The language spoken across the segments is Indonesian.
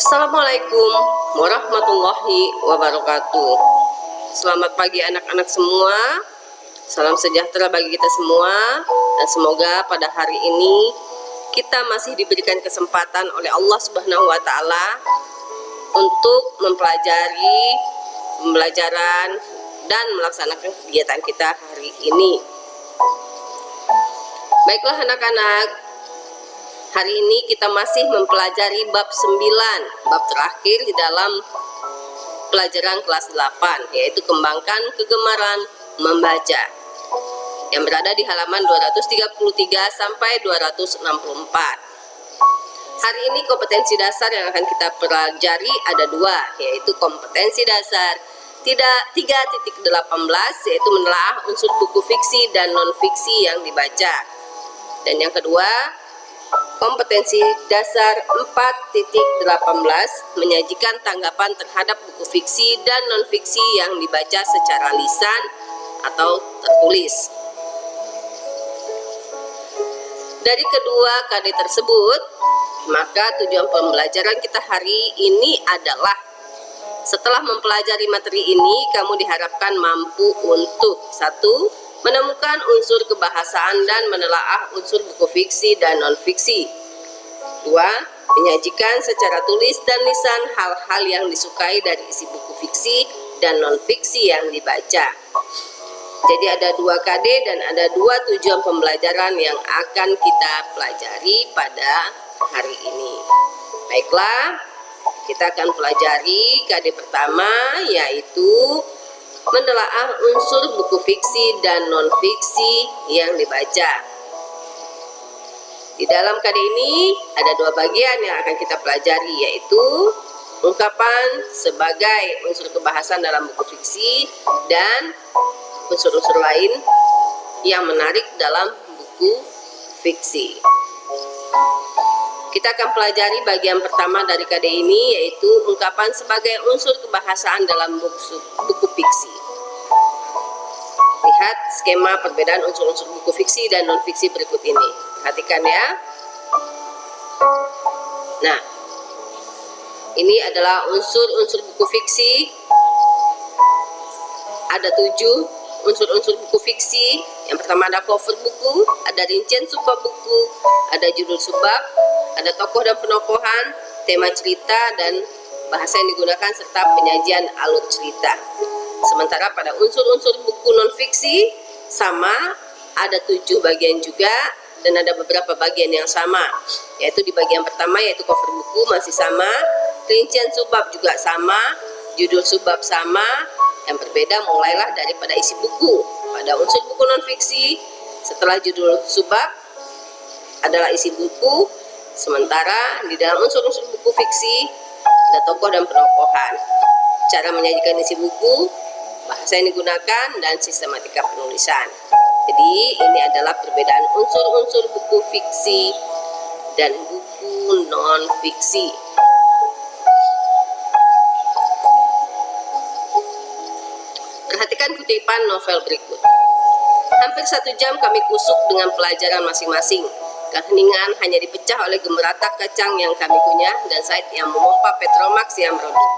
Assalamualaikum warahmatullahi wabarakatuh. Selamat pagi anak-anak semua. Salam sejahtera bagi kita semua. Dan semoga pada hari ini kita masih diberikan kesempatan oleh Allah Subhanahu wa Ta'ala untuk mempelajari pembelajaran dan melaksanakan kegiatan kita hari ini. Baiklah anak-anak, hari ini kita masih mempelajari bab 9, bab terakhir di dalam pelajaran kelas 8, yaitu kembangkan kegemaran membaca, yang berada di halaman 233 sampai 264. Hari ini kompetensi dasar yang akan kita pelajari ada dua, yaitu kompetensi dasar 3.18, yaitu menelaah unsur buku fiksi dan non-fiksi yang dibaca. Dan yang kedua, kompetensi dasar 4.18, menyajikan tanggapan terhadap buku fiksi dan non-fiksi yang dibaca secara lisan atau tertulis. Dari kedua KD tersebut, maka tujuan pembelajaran kita hari ini adalah setelah mempelajari materi ini, kamu diharapkan mampu untuk 1. Menemukan unsur kebahasaan dan menelaah unsur buku fiksi dan non-fiksi. 2. Menyajikan secara tulis dan lisan hal-hal yang disukai dari isi buku fiksi dan non-fiksi yang dibaca. Jadi ada 2 KD dan ada 2 tujuan pembelajaran yang akan kita pelajari pada hari ini. Baiklah, kita akan pelajari KD pertama, yaitu menelaah unsur buku fiksi dan non-fiksi yang dibaca. Di dalam KD ini ada 2 bagian yang akan kita pelajari, yaitu ungkapan sebagai unsur kebahasan dalam buku fiksi dan unsur-unsur lain yang menarik dalam buku fiksi. Kita akan pelajari bagian pertama dari KD ini, yaitu ungkapan sebagai unsur kebahasaan dalam buku fiksi. Lihat skema perbedaan unsur-unsur buku fiksi dan non-fiksi berikut ini. Perhatikan ya. Nah, ini adalah unsur-unsur buku fiksi. Ada 7 unsur-unsur buku fiksi. Yang pertama ada cover buku, ada rincian subbab buku, ada judul subbab, ada tokoh dan penokohan, tema cerita, dan bahasa yang digunakan serta penyajian alur cerita. Sementara pada unsur-unsur buku non-fiksi sama, ada 7 bagian juga dan ada beberapa bagian yang sama, yaitu di bagian pertama yaitu cover buku masih sama, rincian subbab juga sama, judul subbab sama. Yang berbeda mulailah daripada isi buku. Pada unsur buku non-fiksi, setelah judul subbab adalah isi buku, sementara di dalam unsur-unsur buku fiksi ada tokoh dan penokohan, cara menyajikan isi buku, bahasa yang digunakan, dan sistematika penulisan. Jadi ini adalah perbedaan unsur-unsur buku fiksi dan buku non-fiksi. Perhatikan kutipan novel berikut. Hampir 1 jam kami kusuk dengan pelajaran masing-masing. Keheningan hanya dipecah oleh gemeratak kacang yang kami kunyah dan Said yang memompa Petromax yang meredup.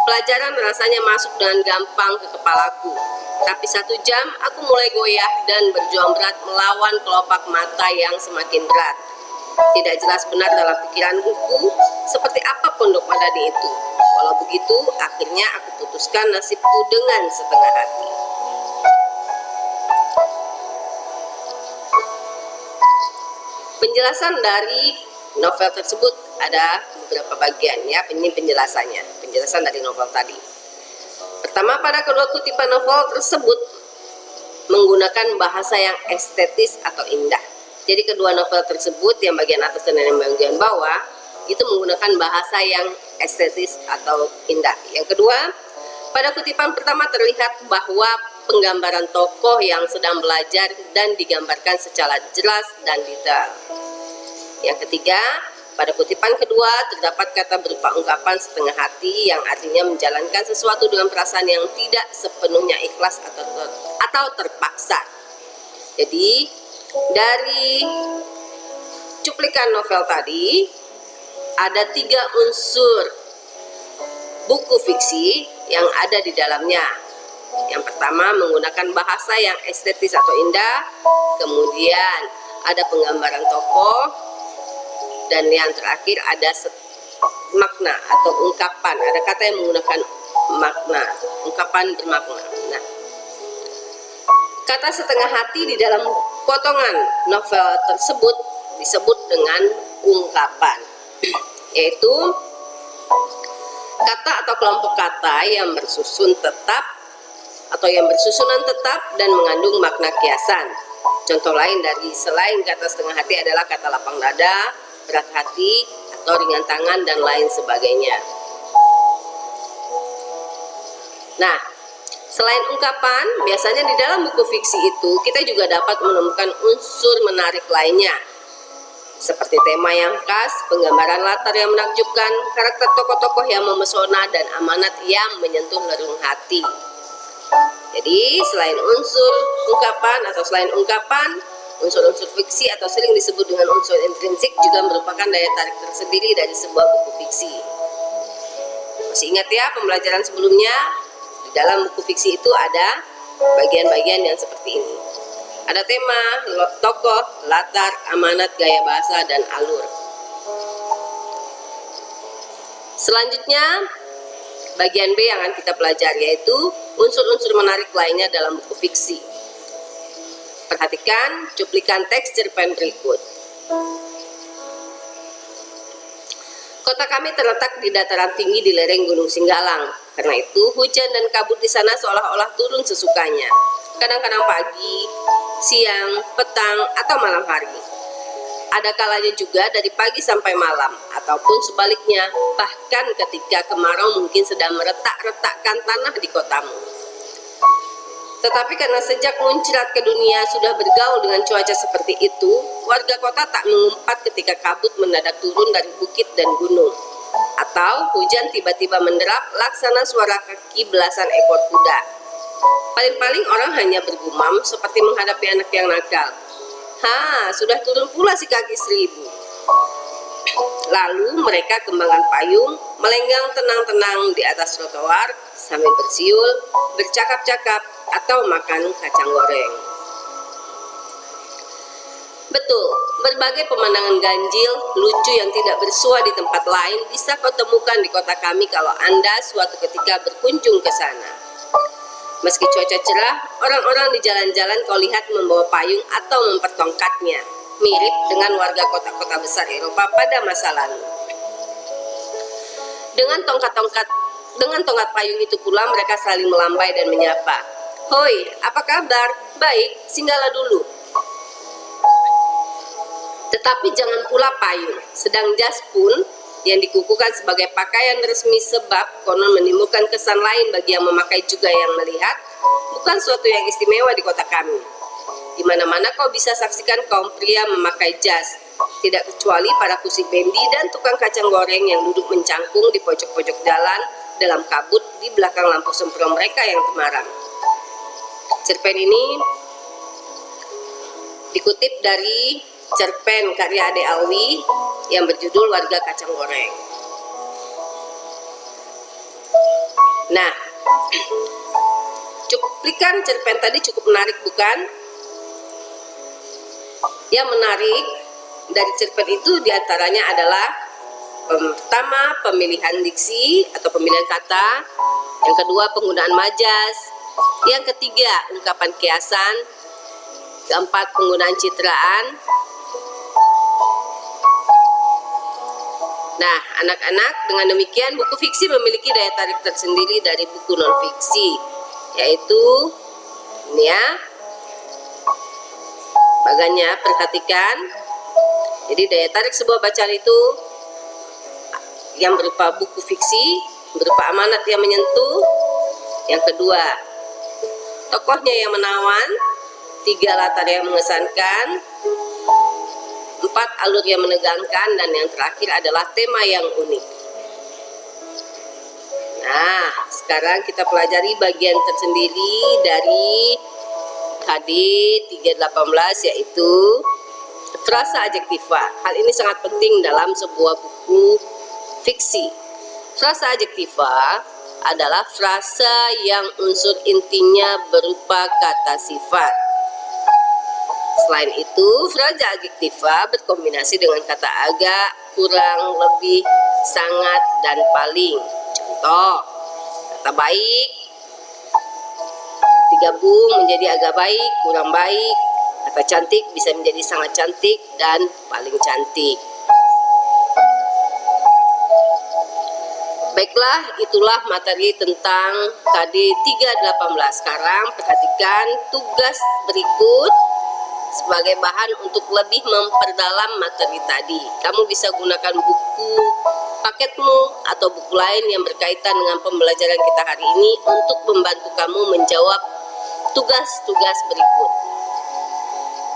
Pelajaran rasanya masuk dengan gampang ke kepalaku. Tapi 1 jam aku mulai goyah dan berjuang berat melawan kelopak mata yang semakin berat. Tidak jelas benar dalam pikiranku seperti apa pondok Madani itu. Walau begitu, akhirnya aku putuskan nasibku dengan setengah hati. Penjelasan dari novel tersebut ada beberapa bagian ya, ini penjelasannya, penjelasan dari novel tadi. Pertama, pada kedua kutipan novel tersebut menggunakan bahasa yang estetis atau indah. Jadi kedua novel tersebut, yang bagian atas dan yang bagian bawah, itu menggunakan bahasa yang estetis atau indah. Yang kedua, pada kutipan pertama terlihat bahwa penggambaran tokoh yang sedang belajar dan digambarkan secara jelas dan detail. Yang ketiga, pada kutipan kedua terdapat kata berupa ungkapan setengah hati yang artinya menjalankan sesuatu dengan perasaan yang tidak sepenuhnya ikhlas atau terpaksa. Jadi dari cuplikan novel tadi ada 3 unsur buku fiksi yang ada di dalamnya. Yang pertama, menggunakan bahasa yang estetis atau indah, kemudian ada penggambaran tokoh, dan yang terakhir ada makna atau ungkapan. Ada kata yang menggunakan makna, ungkapan bermakna. Nah, kata setengah hati di dalam potongan novel tersebut disebut dengan ungkapan, yaitu kata atau kelompok kata yang bersusun tetap atau yang bersusunan tetap dan mengandung makna kiasan. Contoh lain dari selain kata setengah hati adalah kata lapang dada, berat hati, atau ringan tangan, dan lain sebagainya. Nah, selain ungkapan, biasanya di dalam buku fiksi itu kita juga dapat menemukan unsur menarik lainnya, seperti tema yang khas, penggambaran latar yang menakjubkan, karakter tokoh-tokoh yang memesona, dan amanat yang menyentuh relung hati. Jadi, selain unsur ungkapan atau selain ungkapan, unsur-unsur fiksi atau sering disebut dengan unsur intrinsik juga merupakan daya tarik tersendiri dari sebuah buku fiksi. Masih ingat ya pembelajaran sebelumnya? Di dalam buku fiksi itu ada bagian-bagian yang seperti ini. Ada tema, tokoh, latar, amanat, gaya bahasa, dan alur. Selanjutnya, bagian B yang akan kita pelajari yaitu unsur-unsur menarik lainnya dalam buku fiksi. Perhatikan cuplikan teks cerpen berikut. Kota kami terletak di dataran tinggi di lereng Gunung Singgalang. Karena itu, hujan dan kabut di sana seolah-olah turun sesukanya. Kadang-kadang pagi, siang, petang, atau malam hari. Ada kalanya juga dari pagi sampai malam, ataupun sebaliknya, bahkan ketika kemarau mungkin sedang meretak-retakkan tanah di kotamu. Tetapi karena sejak muncrat ke dunia sudah bergaul dengan cuaca seperti itu, warga kota tak mengumpat ketika kabut mendadak turun dari bukit dan gunung, atau hujan tiba-tiba menderap laksana suara kaki belasan ekor kuda. Paling-paling orang hanya bergumam seperti menghadapi anak yang nakal. Ha, sudah turun pula si kaki 1000. Lalu mereka kembangkan payung, melenggang tenang-tenang di atas trotoar sambil bersiul, bercakap-cakap, atau makan kacang goreng. Betul, berbagai pemandangan ganjil, lucu yang tidak bersua di tempat lain bisa kau temukan di kota kami kalau Anda suatu ketika berkunjung ke sana. Meski cuaca cerah, orang-orang di jalan-jalan kau lihat membawa payung atau mempertongkatnya, mirip dengan warga kota-kota besar Eropa pada masa lalu. Dengan tongkat payung itu pula mereka saling melambai dan menyapa. Hoi, apa kabar? Baik, singgahlah dulu. Tetapi jangan pula payung, sedang jas pun yang dikukuhkan sebagai pakaian resmi sebab konon menimbulkan kesan lain bagi yang memakai juga yang melihat, bukan suatu yang istimewa di kota kami. Di mana-mana kau bisa saksikan kaum pria memakai jas, tidak kecuali para kusik bendi dan tukang kacang goreng yang duduk mencangkung di pojok-pojok jalan dalam kabut di belakang lampu semprong mereka yang temaram. Cerpen ini dikutip dari cerpen karya Ade Alwi yang berjudul Warga Kacang Goreng. Nah, cuplikan cerpen tadi cukup menarik, bukan? Yang menarik dari cerpen itu diantaranya adalah pertama, pemilihan diksi atau pemilihan kata. Yang kedua, penggunaan majas. Yang ketiga, ungkapan kiasan. Keempat, penggunaan citraan. Nah, anak-anak, dengan demikian buku fiksi memiliki daya tarik tersendiri dari buku non-fiksi, yaitu ini ya, bagannya, perhatikan. Jadi daya tarik sebuah bacaan itu yang berupa buku fiksi, berupa amanat yang menyentuh. Yang kedua, tokohnya yang menawan. 3, latar yang mengesankan. 4, alur yang menegangkan. Dan yang terakhir adalah tema yang unik. Nah, sekarang kita pelajari bagian tersendiri dari HD 318, yaitu frasa adjektiva. Hal ini sangat penting dalam sebuah buku buku fiksi. Frasa adjektiva adalah frasa yang unsur intinya berupa kata sifat. Selain itu, frasa adjektiva berkombinasi dengan kata agak, kurang, lebih, sangat, dan paling. Contoh, kata baik digabung menjadi agak baik, kurang baik. Kata cantik bisa menjadi sangat cantik dan paling cantik. Baiklah, itulah materi tentang KD 318. Sekarang perhatikan tugas berikut sebagai bahan untuk lebih memperdalam materi tadi. Kamu bisa gunakan buku paketmu atau buku lain yang berkaitan dengan pembelajaran kita hari ini untuk membantu kamu menjawab tugas-tugas berikut.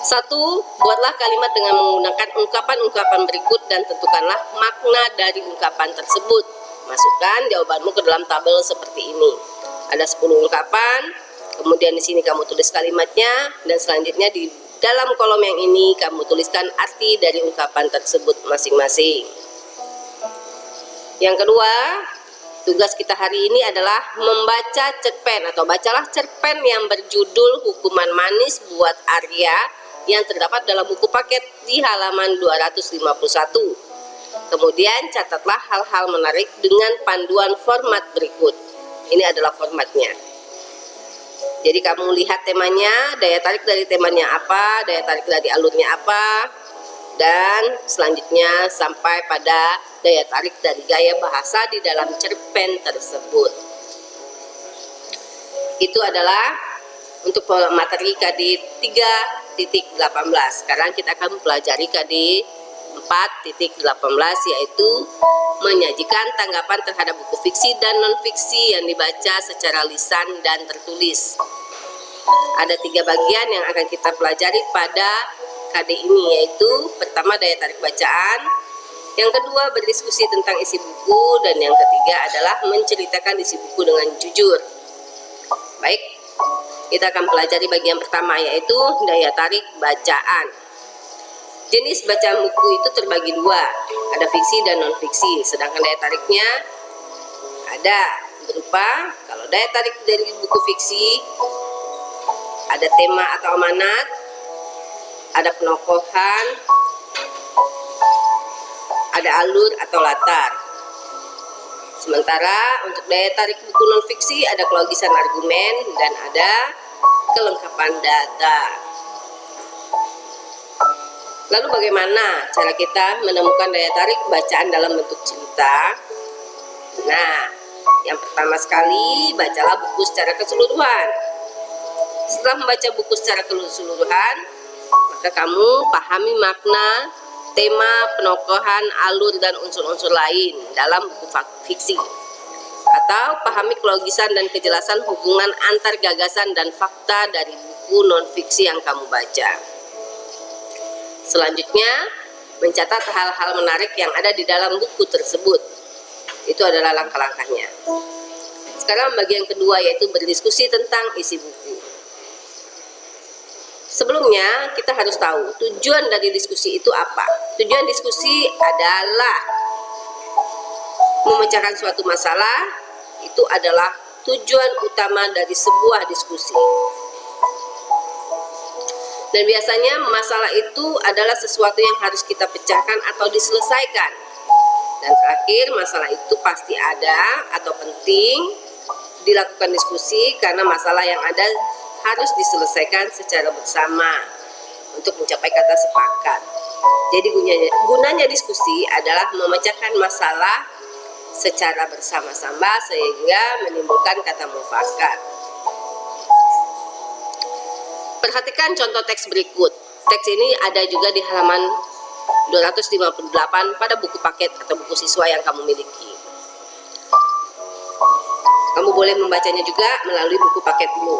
1. Buatlah kalimat dengan menggunakan ungkapan-ungkapan berikut dan tentukanlah makna dari ungkapan tersebut. Masukkan jawabanmu ke dalam tabel seperti ini. Ada 10 ungkapan, kemudian di sini kamu tulis kalimatnya, dan selanjutnya di dalam kolom yang ini kamu tuliskan arti dari ungkapan tersebut masing-masing. Yang kedua, tugas kita hari ini adalah membaca cerpen atau bacalah cerpen yang berjudul Hukuman Manis buat Arya yang terdapat dalam buku paket di halaman 251. Kemudian catatlah hal-hal menarik dengan panduan format berikut. Ini adalah formatnya. Jadi kamu lihat temanya, daya tarik dari temanya apa, daya tarik dari alurnya apa, dan selanjutnya sampai pada daya tarik dari gaya bahasa di dalam cerpen tersebut. Itu adalah untuk materi KD 3.18. Sekarang kita akan mempelajari KD 4.18, yaitu menyajikan tanggapan terhadap buku fiksi dan non-fiksi yang dibaca secara lisan dan tertulis. Ada 3 bagian yang akan kita pelajari pada KD ini, yaitu pertama daya tarik bacaan, yang kedua berdiskusi tentang isi buku, dan yang ketiga adalah menceritakan isi buku dengan jujur. Baik, kita akan pelajari bagian pertama, yaitu daya tarik bacaan. Jenis bacaan buku itu terbagi 2, ada fiksi dan non-fiksi. Sedangkan daya tariknya ada berupa, kalau daya tarik dari buku fiksi ada tema atau amanat, ada penokohan, ada alur atau latar. Sementara untuk daya tarik buku non-fiksi ada kelogisan argumen dan ada kelengkapan data. Lalu bagaimana cara kita menemukan daya tarik bacaan dalam bentuk cerita? Nah, yang pertama sekali, bacalah buku secara keseluruhan. Setelah membaca buku secara keseluruhan, maka kamu pahami makna, tema, penokohan, alur, dan unsur-unsur lain dalam buku fiksi. Atau pahami kelogisan dan kejelasan hubungan antar gagasan dan fakta dari buku non-fiksi yang kamu baca. Selanjutnya, mencatat hal-hal menarik yang ada di dalam buku tersebut. Itu adalah langkah-langkahnya. Sekarang bagian kedua, yaitu berdiskusi tentang isi buku. Sebelumnya, kita harus tahu tujuan dari diskusi itu apa. Tujuan diskusi adalah memecahkan suatu masalah. Itu adalah tujuan utama dari sebuah diskusi. Dan biasanya masalah itu adalah sesuatu yang harus kita pecahkan atau diselesaikan. Dan terakhir, masalah itu pasti ada atau penting dilakukan diskusi karena masalah yang ada harus diselesaikan secara bersama untuk mencapai kata sepakat. Jadi gunanya diskusi adalah memecahkan masalah secara bersama-sama sehingga menimbulkan kata mufakat. Perhatikan contoh teks berikut. Teks ini ada juga di halaman 258 pada buku paket atau buku siswa yang kamu miliki. Kamu boleh membacanya juga melalui buku paketmu.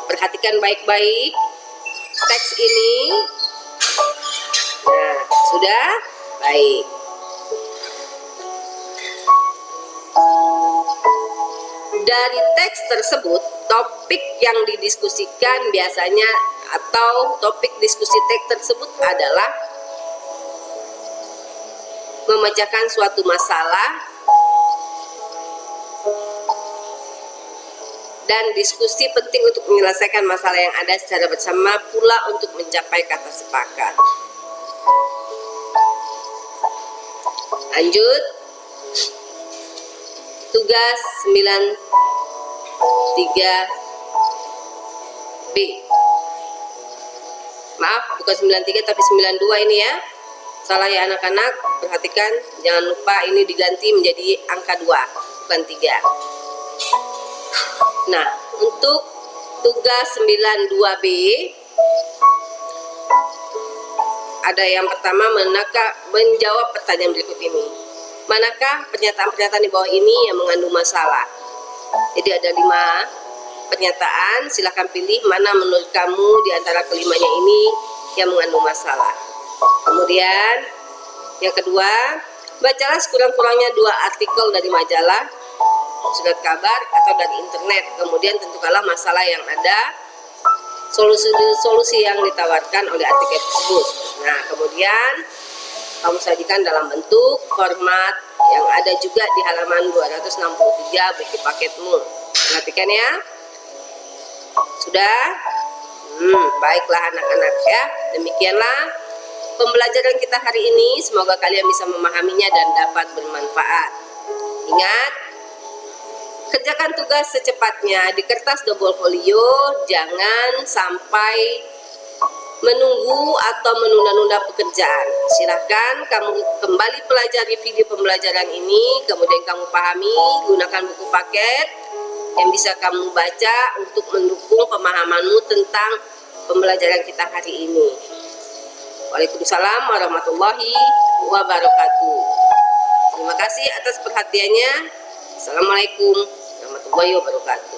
Perhatikan baik-baik teks ini. Nah, sudah? Baik. Dari teks tersebut, topik yang didiskusikan biasanya atau topik diskusi teks tersebut adalah memecahkan suatu masalah, dan diskusi penting untuk menyelesaikan masalah yang ada secara bersama pula untuk mencapai kata sepakat. Lanjut. Tugas 93B. Maaf, bukan 93 tapi 92 ini ya. Salah ya anak-anak, perhatikan, jangan lupa ini diganti menjadi angka 2, bukan 3. Nah, untuk tugas 92B ada yang pertama, menjawab pertanyaan berikut ini. Manakah pernyataan-pernyataan di bawah ini yang mengandung masalah? Jadi ada 5 pernyataan, silahkan pilih mana menurut kamu di antara kelimanya ini yang mengandung masalah. Kemudian yang kedua, bacalah sekurang-kurangnya 2 artikel dari majalah, surat kabar, atau dari internet. Kemudian tentukanlah masalah yang ada, solusi yang ditawarkan oleh artikel tersebut. Nah, kemudian kamu sajikan dalam bentuk format yang ada juga di halaman 263 buku paketmu. Perhatikan ya. Sudah? Baiklah anak-anak ya. Demikianlah pembelajaran kita hari ini. Semoga kalian bisa memahaminya dan dapat bermanfaat. Ingat, kerjakan tugas secepatnya di kertas double folio. Jangan sampai menunggu atau menunda-nunda pekerjaan. Silahkan kamu kembali pelajari video pembelajaran ini, kemudian kamu pahami, gunakan buku paket yang bisa kamu baca untuk mendukung pemahamanmu tentang pembelajaran kita hari ini. Waalaikumsalam warahmatullahi wabarakatuh. Terima kasih atas perhatiannya. Assalamualaikum warahmatullahi wabarakatuh.